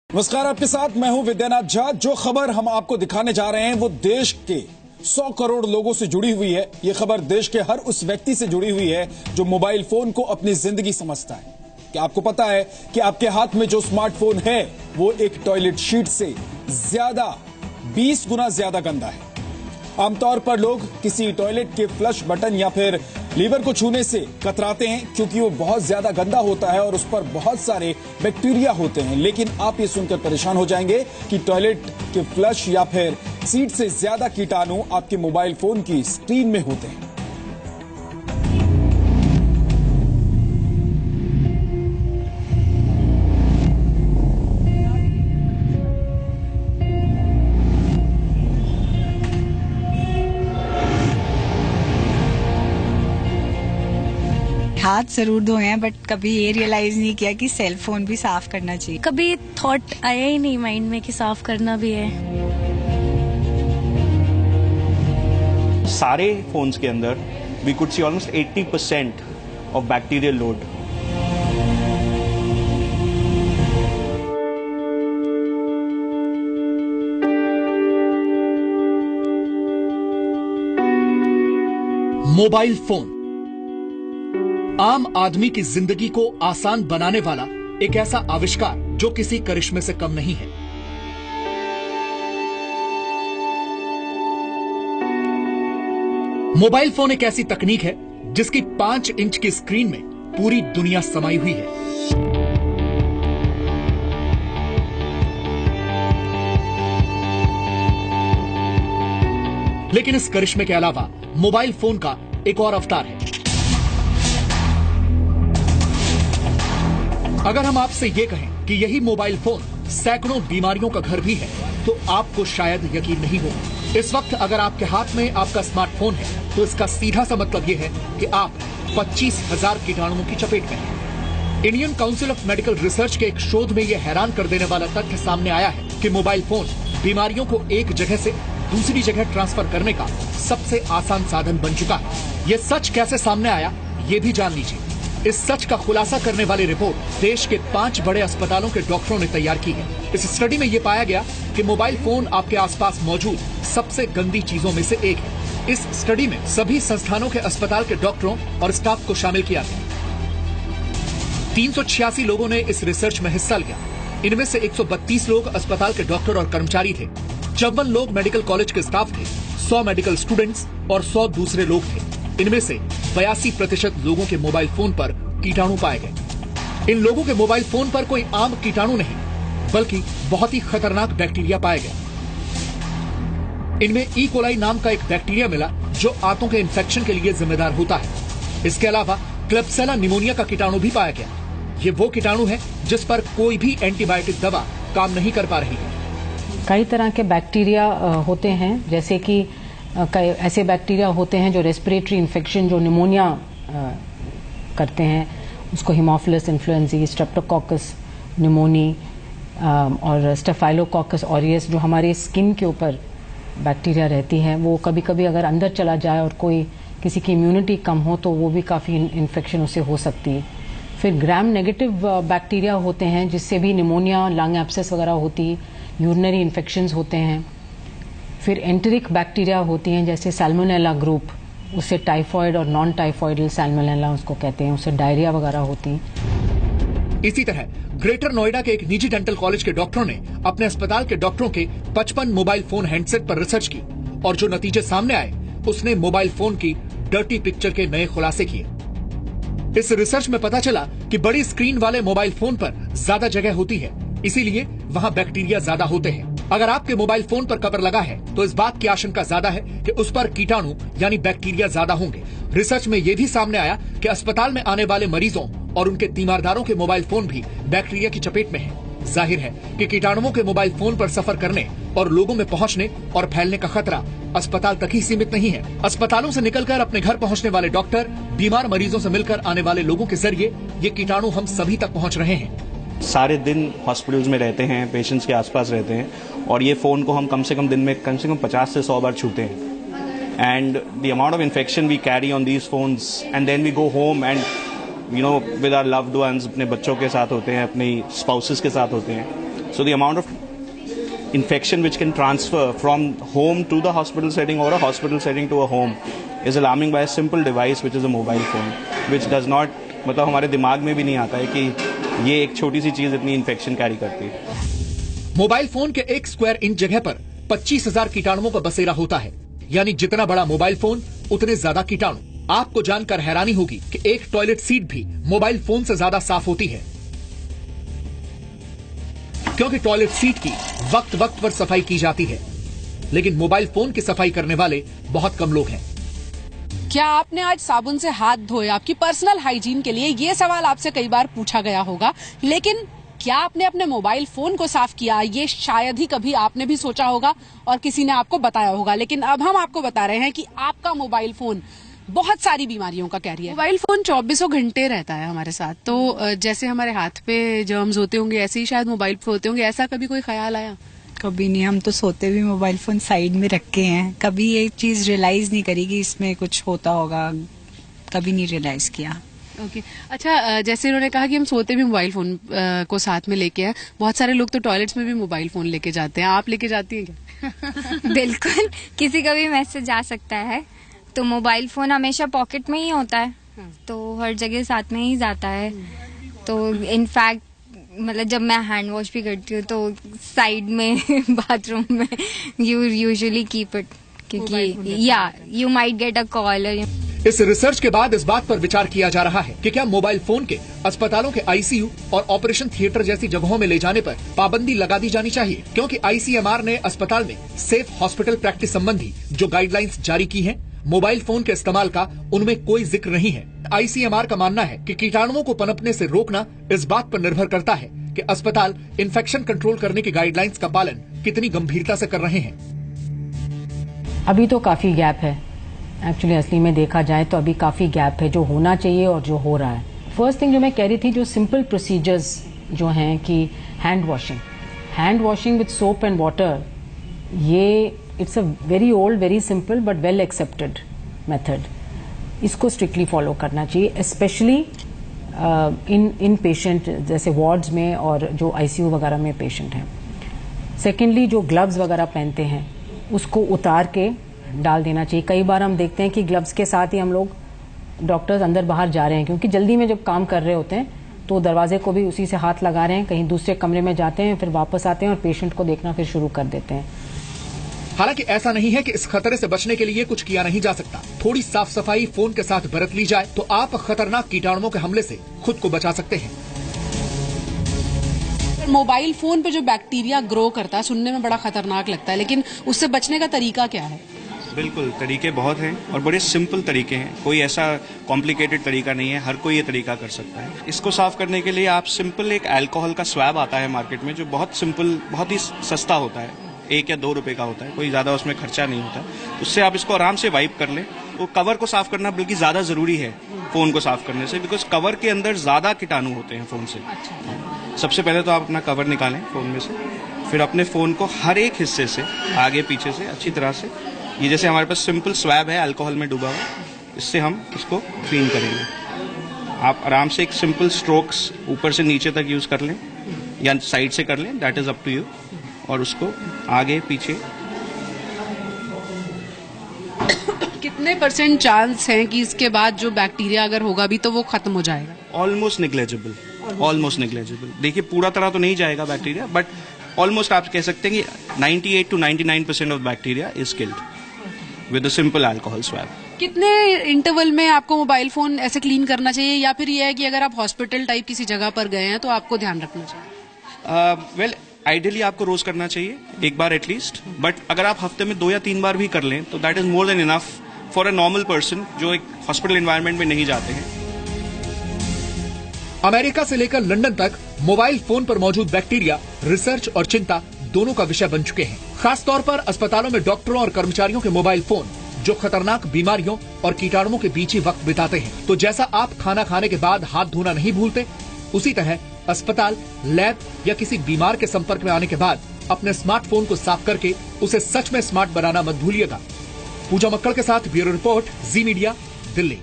नमस्कार, आपके साथ मैं हूं विद्यानाथ झा। जो खबर हम आपको दिखाने जा रहे हैं वो देश के 100 करोड़ लोगों से जुड़ी हुई है। ये खबर देश के हर उस व्यक्ति से जुड़ी हुई है जो मोबाइल फोन को अपनी जिंदगी समझता है। क्या आपको पता है कि आपके हाथ में जो स्मार्टफोन है वो एक टॉयलेट शीट से ज्यादा 20 गुना ज्यादा गंदा है। आमतौर पर लोग किसी टॉयलेट के फ्लश बटन या फिर लीवर को छूने से कतराते हैं क्योंकि वो बहुत ज्यादा गंदा होता है और उस पर बहुत सारे बैक्टीरिया होते हैं। लेकिन आप ये सुनकर परेशान हो जाएंगे कि टॉयलेट के फ्लश या फिर सीट से ज्यादा कीटाणु आपके मोबाइल फोन की स्क्रीन में होते हैं। हाथ जरूर धोए हैं बट कभी ये रियलाइज नहीं किया कि सेल फोन भी साफ करना चाहिए। कभी थॉट आया ही नहीं माइंड में कि साफ करना भी है। सारे फोन्स के अंदर we could see almost 80% of bacterial load. Mobile phone आम आदमी की जिंदगी को आसान बनाने वाला एक ऐसा आविष्कार जो किसी करिश्मे से कम नहीं है। मोबाइल फोन एक ऐसी तकनीक है जिसकी 5 इंच की स्क्रीन में पूरी दुनिया समाई हुई है। लेकिन इस करिश्मे के अलावा मोबाइल फोन का एक और अवतार है। अगर हम आपसे ये कहें कि यही मोबाइल फोन सैकड़ों बीमारियों का घर भी है तो आपको शायद यकीन नहीं होगा। इस वक्त अगर आपके हाथ में आपका स्मार्टफोन है तो इसका सीधा सा मतलब ये है कि आप 25,000 कीटाणुओं की चपेट में हैं। Indian council of medical research के एक शोध में यह हैरान कर देने वाला तथ्य सामने आया है कि मोबाइल फोन बीमारियों को एक जगह से दूसरी जगह ट्रांसफर करने का सबसे आसान साधन बन चुका है। ये सच कैसे सामने आया ये भी जान लीजिए। इस सच का खुलासा करने वाली रिपोर्ट देश के 5 बड़े अस्पतालों के डॉक्टरों ने तैयार की है। इस स्टडी में यह पाया गया कि मोबाइल फोन आपके आसपास मौजूद सबसे गंदी चीजों में से एक है। इस स्टडी में सभी संस्थानों के अस्पताल के डॉक्टरों और स्टाफ को शामिल किया गया। 386 लोगों ने इस रिसर्च में हिस्सा लिया। इनमें से 132 लोग अस्पताल के डॉक्टर और कर्मचारी थे, 54 लोग मेडिकल कॉलेज के स्टाफ थे, 100 मेडिकल स्टूडेंट्स और 100 दूसरे लोग थे। इनमें से 82% लोगों के मोबाइल फोन पर कीटाणु पाए गए। इन लोगों के मोबाइल फोन पर कोई आम कीटाणु नहीं बल्कि बहुत ही खतरनाक बैक्टीरिया पाए गए। इनमें ई कोलाई नाम का एक बैक्टीरिया मिला जो आंतों के इन्फेक्शन के लिए जिम्मेदार होता है। इसके अलावा क्लेब्सिला निमोनिया का कीटाणु भी पाया गया। ये वो कीटाणु है जिस पर कोई भी एंटीबायोटिक दवा काम नहीं कर पा रही है। कई तरह के बैक्टीरिया होते हैं, जैसे कि ऐसे बैक्टीरिया होते हैं जो रेस्पिरेटरी इन्फेक्शन जो निमोनिया करते हैं, उसको हिमोफिलस इन्फ्लुएंजी, स्ट्रेप्टोकोकस निमोनी और स्टेफाइलोकोकस ऑरियस जो हमारे स्किन के ऊपर बैक्टीरिया रहती हैं, वो कभी कभी अगर अंदर चला जाए और कोई किसी की इम्यूनिटी कम हो तो वो भी काफ़ी इन्फेक्शन उससे हो सकती है। फिर ग्राम नेगेटिव बैक्टीरिया होते हैं जिससे भी निमोनिया, लंग एब्सेस वगैरह होती, यूरिनरी इन्फेक्शंस होते हैं। फिर एंटेरिक बैक्टीरिया होती हैं जैसे सैल्मोनेला ग्रुप, उससे टाइफॉइड और नॉन टाइफॉइडल सैल्मोनेला उसको कहते हैं, उससे डायरिया वगैरह होती है। इसी तरह ग्रेटर नोएडा के एक निजी डेंटल कॉलेज के डॉक्टरों ने अपने अस्पताल के डॉक्टरों के 55 मोबाइल फोन हैंडसेट पर रिसर्च की और जो नतीजे सामने आए उसने मोबाइल फोन की डर्टी पिक्चर के नए खुलासे किए। इस रिसर्च में पता चला कि बड़ी स्क्रीन वाले मोबाइल फोन पर ज्यादा जगह होती है, इसीलिए वहां बैक्टीरिया ज्यादा होते हैं। अगर आपके मोबाइल फोन पर कवर लगा है तो इस बात की आशंका ज्यादा है कि उस पर कीटाणु यानी बैक्टीरिया ज्यादा होंगे। रिसर्च में यह भी सामने आया कि अस्पताल में आने वाले मरीजों और उनके तीमारदारों के मोबाइल फोन भी बैक्टीरिया की चपेट में हैं। जाहिर है कि कीटाणुओं के मोबाइल फोन पर सफर करने और लोगों में पहुंचने और फैलने का खतरा अस्पताल तक ही सीमित नहीं है। अस्पतालों से निकलकर अपने घर पहुंचने वाले डॉक्टर बीमार मरीजों से मिलकर आने वाले लोगों के जरिए ये कीटाणु हम सभी तक पहुंच रहे हैं। सारे दिन हॉस्पिटल्स में रहते हैं, पेशेंट्स के आसपास रहते हैं और ये फ़ोन को हम कम से कम दिन में कम से कम 50 से 100 बार छूते हैं। And the amount of infection we carry on these phones and then we go home and with our loved ones, अपने बच्चों के साथ होते हैं, अपनी स्पाउसेस के साथ होते हैं, So the amount of infection which can transfer from home to the hospital setting or a hospital setting to a home is alarming by a simple device which is a mobile phone, which does not, मतलब हमारे दिमाग में भी नहीं आता है कि ये एक छोटी सी चीज इतनी इन्फेक्शन कैरी करती है। मोबाइल फोन के 1 स्क्वायर इंच जगह पर 25,000 कीटाणुओं का बसेरा होता है, यानी जितना बड़ा मोबाइल फोन उतने ज्यादा कीटाणु। आपको जानकर हैरानी होगी कि एक टॉयलेट सीट भी मोबाइल फोन से ज्यादा साफ होती है, क्योंकि टॉयलेट सीट की वक्त वक्त पर सफाई की जाती है, लेकिन मोबाइल फोन की सफाई करने वाले बहुत कम लोग हैं। क्या आपने आज साबुन से हाथ धोए? आपकी पर्सनल हाइजीन के लिए ये सवाल आपसे कई बार पूछा गया होगा, लेकिन क्या आपने अपने मोबाइल फोन को साफ किया? ये शायद ही कभी आपने भी सोचा होगा और किसी ने आपको बताया होगा, लेकिन अब हम आपको बता रहे हैं कि आपका मोबाइल फोन बहुत सारी बीमारियों का कैरियर। मोबाइल फोन 24 घंटे रहता है हमारे साथ, तो जैसे हमारे हाथ पे जर्म्स होते होंगे ऐसे ही शायद मोबाइल पे होते होंगे। ऐसा कभी कोई ख्याल आया? कभी नहीं, हम तो सोते भी मोबाइल फोन साइड में रखे हैं। कभी ये चीज रियलाइज नहीं करी कि इसमें कुछ होता होगा, कभी नहीं रियलाइज किया। ओके अच्छा, जैसे उन्होंने कहा कि हम सोते भी मोबाइल फोन को साथ में लेके हैं, बहुत सारे लोग तो टॉयलेट्स में भी मोबाइल फोन लेके जाते हैं, आप लेके जाती हैं क्या? बिल्कुल, किसी का भी मैसेज आ सकता है, तो मोबाइल फोन हमेशा पॉकेट में ही होता है, तो हर जगह साथ में ही जाता है। तो इनफैक्ट मतलब जब मैं हैंड वॉश भी करती हूँ तो साइड में बाथरूम में यू यूजुअली कीप इट, क्योंकि या you might get a call. इस रिसर्च के बाद इस बात पर विचार किया जा रहा है कि क्या मोबाइल फोन के अस्पतालों के आईसीयू और ऑपरेशन थिएटर जैसी जगहों में ले जाने पर पाबंदी लगा दी जानी चाहिए, क्योंकि आईसीएमआर ने अस्पताल में सेफ हॉस्पिटल प्रैक्टिस संबंधी जो गाइडलाइंस जारी की हैं, मोबाइल फोन के इस्तेमाल का उनमें कोई जिक्र नहीं है। आईसीएमआर का मानना है कि कीटाणुओं को पनपने से रोकना इस बात पर निर्भर करता है कि अस्पताल इन्फेक्शन कंट्रोल करने की गाइडलाइंस का पालन कितनी गंभीरता से कर रहे हैं। अभी तो काफी गैप है, एक्चुअली असली में देखा जाए तो अभी काफी गैप है जो होना चाहिए और जो हो रहा है। फर्स्ट थिंग जो मैं कह रही थी, जो सिंपल प्रोसीजर्स जो हैं कि hand washing with soap and water, ये it's a very old, very simple but well accepted method. इसको स्ट्रिक्टली फॉलो करना चाहिए, स्पेशली इन पेशेंट जैसे वार्ड्स में और जो आईसीयू वगैरह में पेशेंट हैं। सेकेंडली, जो ग्लव्स वगैरह पहनते हैं उसको उतार के डाल देना चाहिए। कई बार हम देखते हैं कि ग्लव्स के साथ ही हम लोग डॉक्टर्स अंदर बाहर जा रहे हैं, क्योंकि जल्दी में जब काम कर रहे होते हैं तो दरवाजे को भी उसी से हाथ लगा रहे हैं, कहीं दूसरे कमरे में जाते हैं, फिर वापस आते हैं और पेशेंट को देखना फिर शुरू कर देते हैं। हालांकि ऐसा नहीं है कि इस खतरे से बचने के लिए कुछ किया नहीं जा सकता। थोड़ी साफ सफाई फोन के साथ बरत ली जाए तो आप खतरनाक कीटाणुओं के हमले से खुद को बचा सकते हैं। मोबाइल फोन पे जो बैक्टीरिया ग्रो करता है सुनने में बड़ा खतरनाक लगता है, लेकिन उससे बचने का तरीका क्या है? बिल्कुल, तरीके बहुत हैं और बड़े सिंपल तरीके हैं, कोई ऐसा कॉम्प्लिकेटेड तरीका नहीं है, हर कोई ये तरीका कर सकता है। इसको साफ करने के लिए आप सिंपल एक अल्कोहल का स्वैब आता है मार्केट में, जो बहुत सिंपल, बहुत ही सस्ता होता है, 1 या 2 रुपए का होता है, कोई ज्यादा उसमें खर्चा नहीं होता। उससे आप इसको आराम से वाइप कर लें। तो कवर को साफ करना बल्कि ज्यादा जरूरी है फोन को साफ करने से, बिकॉज कवर के अंदर ज्यादा कीटाणु होते हैं फोन से। सबसे पहले तो आप अपना कवर निकालें फोन में से, फिर अपने फोन को हर एक हिस्से से, आगे पीछे से अच्छी तरह से, ये जैसे हमारे पास सिंपल स्वैब है अल्कोहल में डूबा हुआ, इससे हम इसको क्लीन करेंगे। आप आराम से एक सिंपल स्ट्रोक्स ऊपर से नीचे तक यूज कर लें या साइड से कर लें, that is up to you, और उसको आगे पीछे। कितने % चांस है कि इसके बाद जो बैक्टीरिया अगर होगा भी तो वो खत्म हो जाएगा? Almost negligible, almost negligible. देखिए पूरा तरह तो नहीं जाएगा बैक्टीरिया, बट ऑलमोस्ट आप कह सकते हैं कि 98 to 99% of bacteria is killed with a simple alcohol swab. कितने इंटरवल में आपको मोबाइल फोन ऐसे क्लीन करना चाहिए, या फिर ये है कि अगर आप हॉस्पिटल टाइप किसी जगह पर गए हैं तो आपको ध्यान रखना चाहिए? वेल आइडियली आपको रोज करना चाहिए, एक बार एटलीस्ट, बट अगर आप हफ्ते में 2 या 3 बार भी कर लें तो that is more than enough for a normal person जो एक हॉस्पिटल एनवायरनमेंट में नहीं जाते हैं। अमेरिका से लेकर लंदन तक मोबाइल फोन पर मौजूद बैक्टीरिया रिसर्च और चिंता दोनों का विषय बन चुके हैं। खासतौर पर अस्पतालों में डॉक्टरों और कर्मचारियों के मोबाइल फोन जो खतरनाक बीमारियों और कीटाणुओं के बीच ही वक्त बिताते हैं। तो जैसा आप खाना खाने के बाद हाथ धोना नहीं भूलते, उसी तरह अस्पताल, लैब या किसी बीमार के संपर्क में आने के बाद अपने स्मार्टफोन को साफ करके उसे सच में स्मार्ट बनाना मत भूलिएगा। पूजा मक्कड़ के साथ ब्यूरो रिपोर्ट, जी मीडिया, दिल्ली।